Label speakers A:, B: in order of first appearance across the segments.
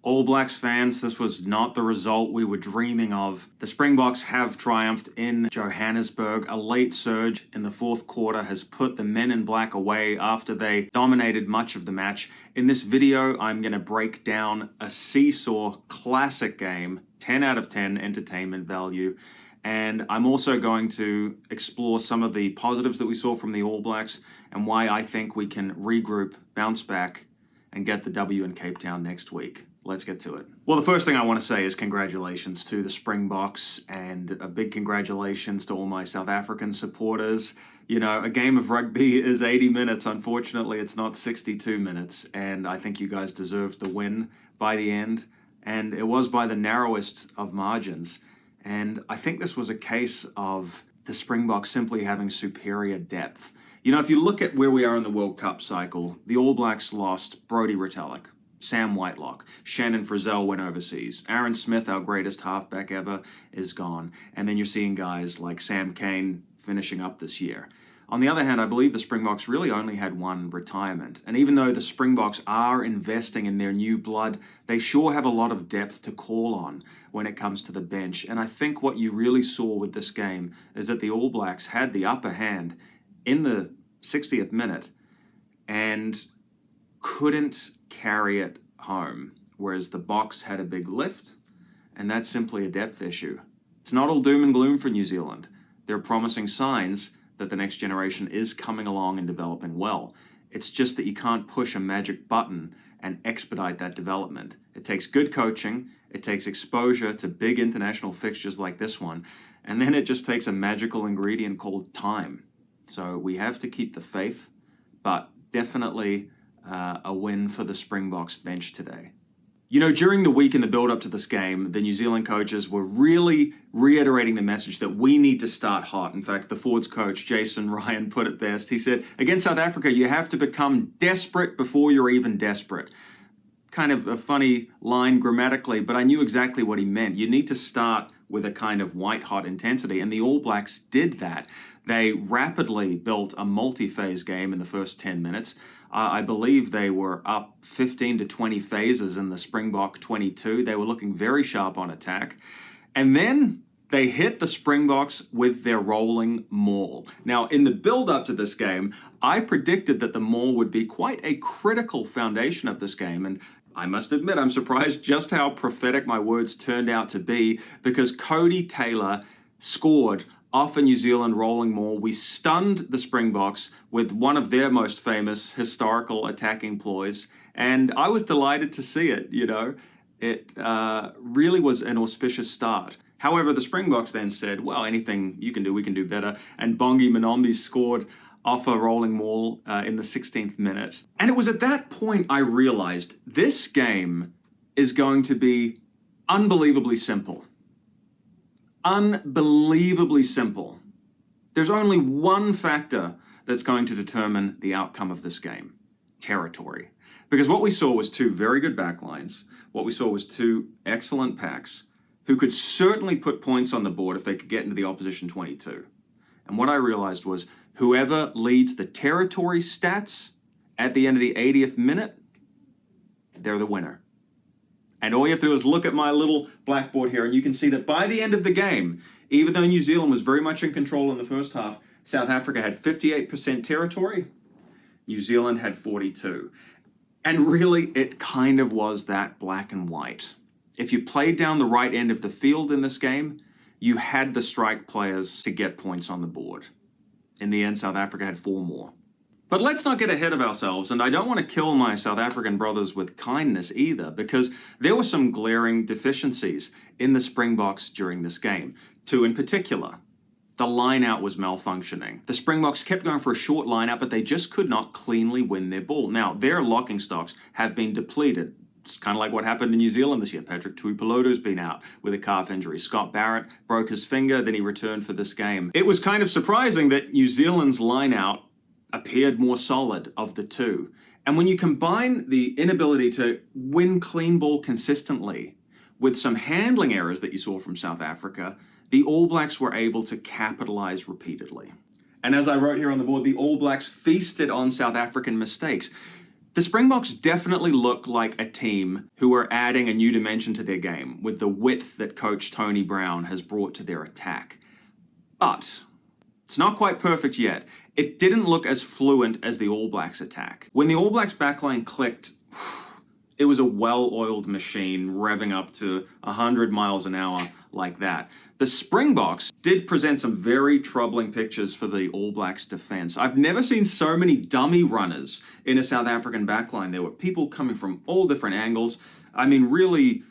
A: All Blacks fans, this was not the result we were dreaming of. The Springboks have triumphed in Johannesburg. A late surge in the fourth quarter has put the men in black away after they dominated much of the match. In this video, I'm going to break down a seesaw classic game, 10 out of 10 entertainment value. And I'm also going to explore some of the positives that we saw from the All Blacks and why I think we can regroup, bounce back, and get the W in Cape Town next week. Let's get to it. Well, the first thing I want to say is congratulations to the Springboks and a big congratulations to all my South African supporters. You know, a game of rugby is 80 minutes. Unfortunately, it's not 62 minutes. And I think you guys deserved the win by the end. And it was by the narrowest of margins. And I think this was a case of the Springboks simply having superior depth. You know, if you look at where we are in the World Cup cycle, the All Blacks lost Brodie Retallick, Sam Whitelock, Shannon Frizzell went overseas. Aaron Smith, our greatest halfback ever, is gone. And then you're seeing guys like Sam Cane finishing up this year. On the other hand, I believe the Springboks really only had one retirement. And even though the Springboks are investing in their new blood, they sure have a lot of depth to call on when it comes to the bench. And I think what you really saw with this game is that the All Blacks had the upper hand in the 60th minute and couldn't carry it home, whereas the Boks had a big lift, and that's simply a depth issue. It's not all doom and gloom for New Zealand. There are promising signs that the next generation is coming along and developing well. It's just that you can't push a magic button and expedite that development. It takes good coaching, it takes exposure to big international fixtures like this one, and then it just takes a magical ingredient called time. So we have to keep the faith, but definitely a win for the Springboks bench today. You know, during the week in the build-up to this game, the New Zealand coaches were really reiterating the message that we need to start hot. In fact, the forwards coach, Jason Ryan, put it best. He said, against South Africa, you have to become desperate before you're even desperate. Kind of a funny line grammatically, but I knew exactly what he meant. You need to start with a kind of white-hot intensity, and the All Blacks did that. They rapidly built a multi-phase game in the first 10 minutes. I believe they were up 15 to 20 phases in the Springbok 22. They were looking very sharp on attack. And then they hit the Springboks with their rolling maul. Now, in the build-up to this game, I predicted that the maul would be quite a critical foundation of this game, and I must admit, I'm surprised just how prophetic my words turned out to be, because Cody Taylor scored off a New Zealand rolling maul. We stunned the Springboks with one of their most famous historical attacking ploys, and I was delighted to see it, you know. It really was an auspicious start. However, the Springboks then said, well, anything you can do, we can do better, and Bongi Manombi scored off a rolling maul in the 16th minute. And it was at that point I realized this game is going to be unbelievably simple. Unbelievably simple. There's only one factor that's going to determine the outcome of this game: territory. Because what we saw was two very good backlines. What we saw was two excellent packs who could certainly put points on the board if they could get into the opposition 22. And what I realized was whoever leads the territory stats at the end of the 80th minute, they're the winner. And all you have to do is look at my little blackboard here, and you can see that by the end of the game, even though New Zealand was very much in control in the first half, South Africa had 58% territory, New Zealand had 42%. And really, it kind of was that black and white. If you played down the right end of the field in this game, you had the strike players to get points on the board. In the end, South Africa had 4 more. But let's not get ahead of ourselves, and I don't want to kill my South African brothers with kindness either, because there were some glaring deficiencies in the Springboks during this game. 2 in particular. The line-out was malfunctioning. The Springboks kept going for a short line-out, but they just could not cleanly win their ball. Now, their locking stocks have been depleted. It's kind of like what happened in New Zealand this year. Patrick Tuipulotu's been out with a calf injury. Scott Barrett broke his finger, then he returned for this game. It was kind of surprising that New Zealand's line-out appeared more solid of the two. And when you combine the inability to win clean ball consistently with some handling errors that you saw from South Africa, the All Blacks were able to capitalize repeatedly. And as I wrote here on the board, the All Blacks feasted on South African mistakes. The Springboks definitely look like a team who are adding a new dimension to their game with the width that coach Tony Brown has brought to their attack. But it's not quite perfect yet. It didn't look as fluent as the All Blacks attack. When the All Blacks backline clicked, it was a well-oiled machine revving up to 100 miles an hour like that. The Springboks did present some very troubling pictures for the All Blacks defense. I've never seen so many dummy runners in a South African backline. There were people coming from all different angles. I mean, really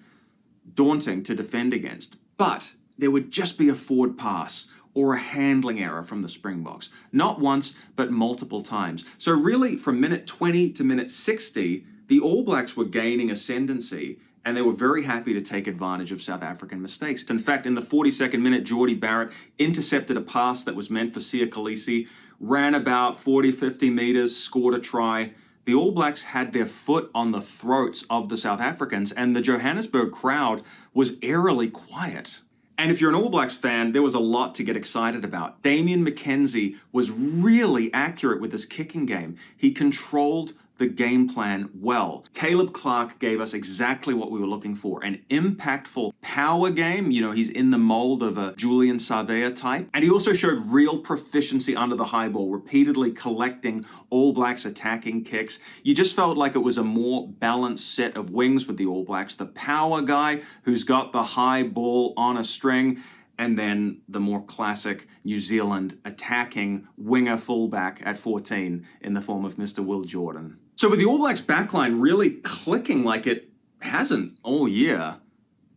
A: daunting to defend against. But there would just be a forward pass or a handling error from the Springboks. Not once, but multiple times. So really, from minute 20 to minute 60, the All Blacks were gaining ascendancy, and they were very happy to take advantage of South African mistakes. In fact, in the 42nd minute, Jordie Barrett intercepted a pass that was meant for Sia Kolisi, ran about 40, 50 meters, scored a try. The All Blacks had their foot on the throats of the South Africans, and the Johannesburg crowd was eerily quiet. And if you're an All Blacks fan, there was a lot to get excited about. Damian McKenzie was really accurate with his kicking game. He controlled the game plan well. Caleb Clark gave us exactly what we were looking for, an impactful power game. You know, he's in the mold of a Julian Savea type. And he also showed real proficiency under the high ball, repeatedly collecting All Blacks attacking kicks. You just felt like it was a more balanced set of wings with the All Blacks. The power guy who's got the high ball on a string, and then the more classic New Zealand attacking winger fullback at 14 in the form of Mr. Will Jordan. So with the All Blacks backline really clicking like it hasn't all year,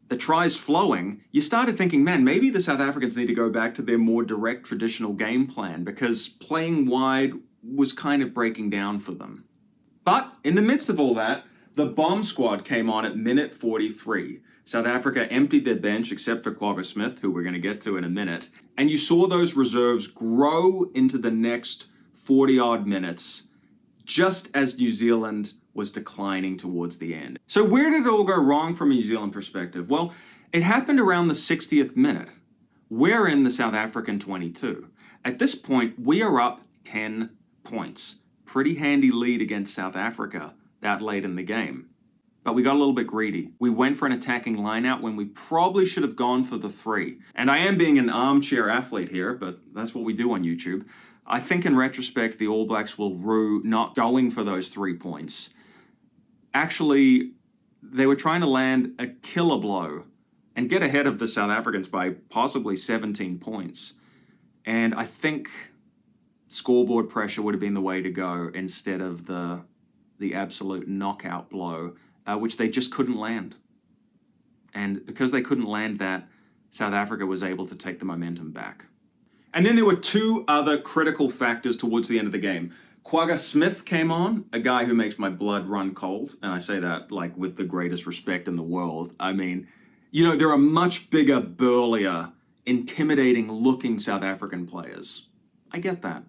A: the tries flowing, you started thinking, man, maybe the South Africans need to go back to their more direct traditional game plan because playing wide was kind of breaking down for them. But in the midst of all that, the bomb squad came on at minute 43. South Africa emptied their bench except for Kwagga Smith, who we're going to get to in a minute. And you saw those reserves grow into the next 40-odd minutes just as New Zealand was declining towards the end. So where did it all go wrong from a New Zealand perspective? Well, it happened around the 60th minute. We're in the South African 22. At this point, we are up 10 points. Pretty handy lead against South Africa that late in the game. But we got a little bit greedy. We went for an attacking lineout when we probably should have gone for the 3. And I am being an armchair athlete here, but that's what we do on YouTube. I think in retrospect, the All Blacks will rue not going for those 3 points. Actually, they were trying to land a killer blow and get ahead of the South Africans by possibly 17 points. And I think scoreboard pressure would have been the way to go instead of the absolute knockout blow, which they just couldn't land. And because they couldn't land that, South Africa was able to take the momentum back. And then there were 2 other critical factors towards the end of the game. Kwagga Smith came on, a guy who makes my blood run cold, and I say that like with the greatest respect in the world. I mean, you know, there are much bigger, burlier, intimidating-looking South African players. I get that.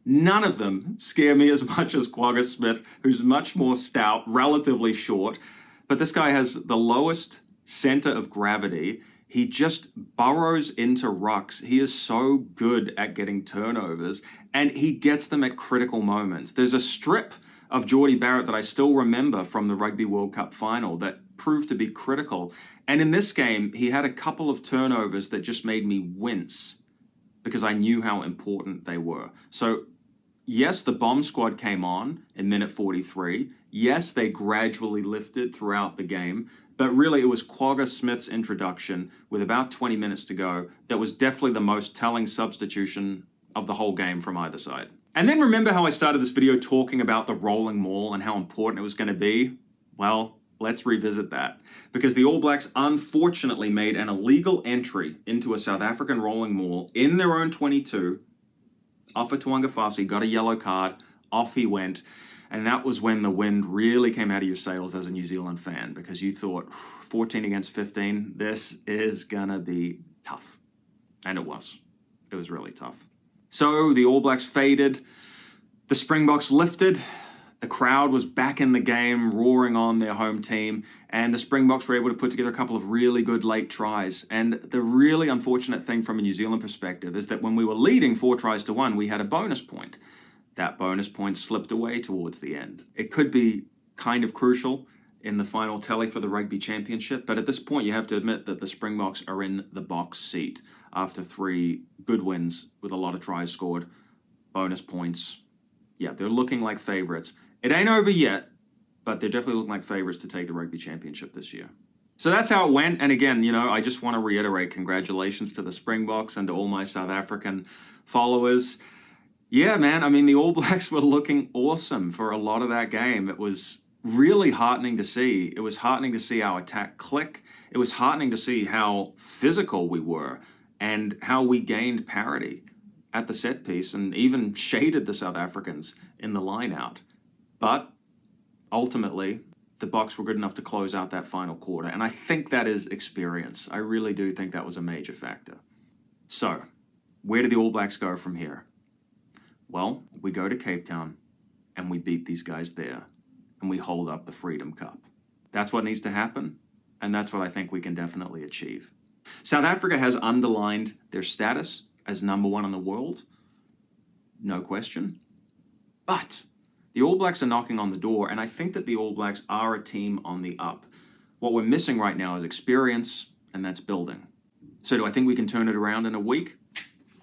A: None of them scare me as much as Kwagga Smith, who's much more stout, relatively short, but this guy has the lowest center of gravity. He just burrows into rucks. He is so good at getting turnovers, and he gets them at critical moments. There's a strip of Jordie Barrett that I still remember from the Rugby World Cup final that proved to be critical. And in this game, he had a couple of turnovers that just made me wince because I knew how important they were. So yes, the bomb squad came on in minute 43. Yes, they gradually lifted throughout the game. But really, it was Kwagga Smith's introduction with about 20 minutes to go that was definitely the most telling substitution of the whole game from either side. And then remember how I started this video talking about the rolling maul and how important it was going to be? Well, let's revisit that. Because the All Blacks unfortunately made an illegal entry into a South African rolling maul in their own 22. Ofa Tuangafasi got a yellow card, off he went. And that was when the wind really came out of your sails as a New Zealand fan, because you thought 14 against 15, this is gonna be tough. And it was. It was really tough. So the All Blacks faded, the Springboks lifted, the crowd was back in the game, roaring on their home team, and the Springboks were able to put together a couple of really good late tries. And the really unfortunate thing from a New Zealand perspective is that when we were leading 4-1, we had a bonus point. That bonus point slipped away towards the end. It could be kind of crucial in the final tally for the Rugby Championship. But at this point, you have to admit that the Springboks are in the box seat after 3 good wins with a lot of tries scored, bonus points. Yeah, they're looking like favorites. It ain't over yet, but they're definitely looking like favorites to take the Rugby Championship this year. So that's how it went. And again, I just want to reiterate congratulations to the Springboks and to all my South African followers. Yeah, man, I mean, the All Blacks were looking awesome for a lot of that game. It was really heartening to see. It was heartening to see our attack click. It was heartening to see how physical we were and how we gained parity at the set piece and even shaded the South Africans in the line out. But ultimately, the Boks were good enough to close out that final quarter. And I think that is experience. I really do think that was a major factor. So, where do the All Blacks go from here? Well, we go to Cape Town and we beat these guys there. And we hold up the Freedom Cup. That's what needs to happen, and that's what I think we can definitely achieve. South Africa has underlined their status as number 1 in the world, no question. But the All Blacks are knocking on the door, and I think that the All Blacks are a team on the up. What we're missing right now is experience, and that's building. So do I think we can turn it around in a week?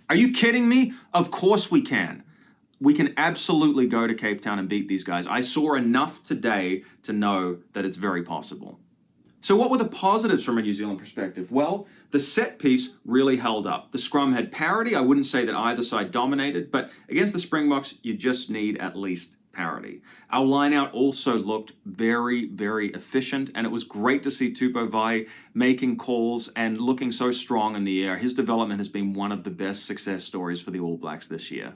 A: Are you kidding me? Of course we can. We can absolutely go to Cape Town and beat these guys. I saw enough today to know that it's very possible. So what were the positives from a New Zealand perspective? Well, the set piece really held up. The scrum had parity. I wouldn't say that either side dominated, but against the Springboks, you just need at least parity. Our lineout also looked very, very efficient, and it was great to see Tupou Vai making calls and looking so strong in the air. His development has been one of the best success stories for the All Blacks this year.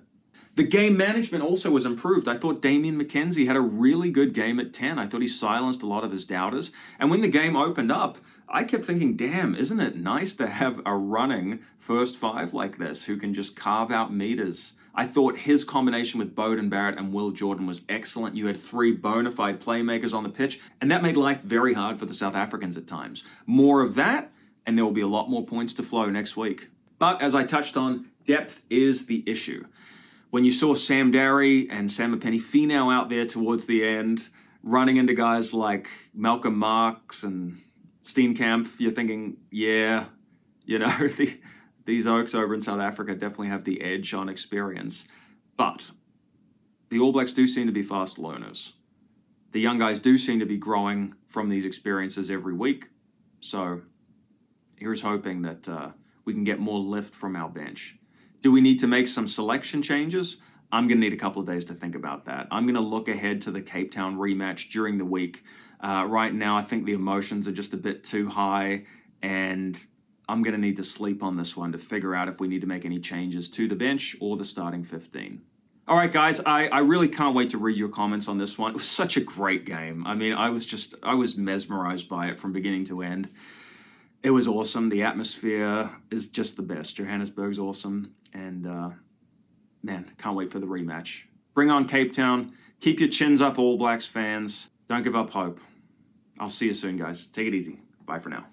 A: The game management also was improved. I thought Damian McKenzie had a really good game at 10. I thought he silenced a lot of his doubters. And when the game opened up, I kept thinking, damn, isn't it nice to have a running first 5 like this who can just carve out meters? I thought his combination with Beauden Barrett and Will Jordan was excellent. You had 3 bona fide playmakers on the pitch, and that made life very hard for the South Africans at times. More of that, and there will be a lot more points to flow next week. But as I touched on, depth is the issue. When you saw Sam Darry and Samipeni Finau out there towards the end, running into guys like Malcolm Marx and Steenkamp, you're thinking, yeah, these Oaks over in South Africa definitely have the edge on experience. But the All Blacks do seem to be fast learners. The young guys do seem to be growing from these experiences every week. So here's hoping that we can get more lift from our bench. Do we need to make some selection changes? I'm going to need a couple of days to think about that. I'm going to look ahead to the Cape Town rematch during the week. Right now, I think the emotions are just a bit too high, and I'm going to need to sleep on this one to figure out if we need to make any changes to the bench or the starting 15. All right, guys, I really can't wait to read your comments on this one. It was such a great game. I mean, I was mesmerized by it from beginning to end. It was awesome. The atmosphere is just the best. Johannesburg's awesome. And, man, can't wait for the rematch. Bring on Cape Town. Keep your chins up, All Blacks fans. Don't give up hope. I'll see you soon, guys. Take it easy. Bye for now.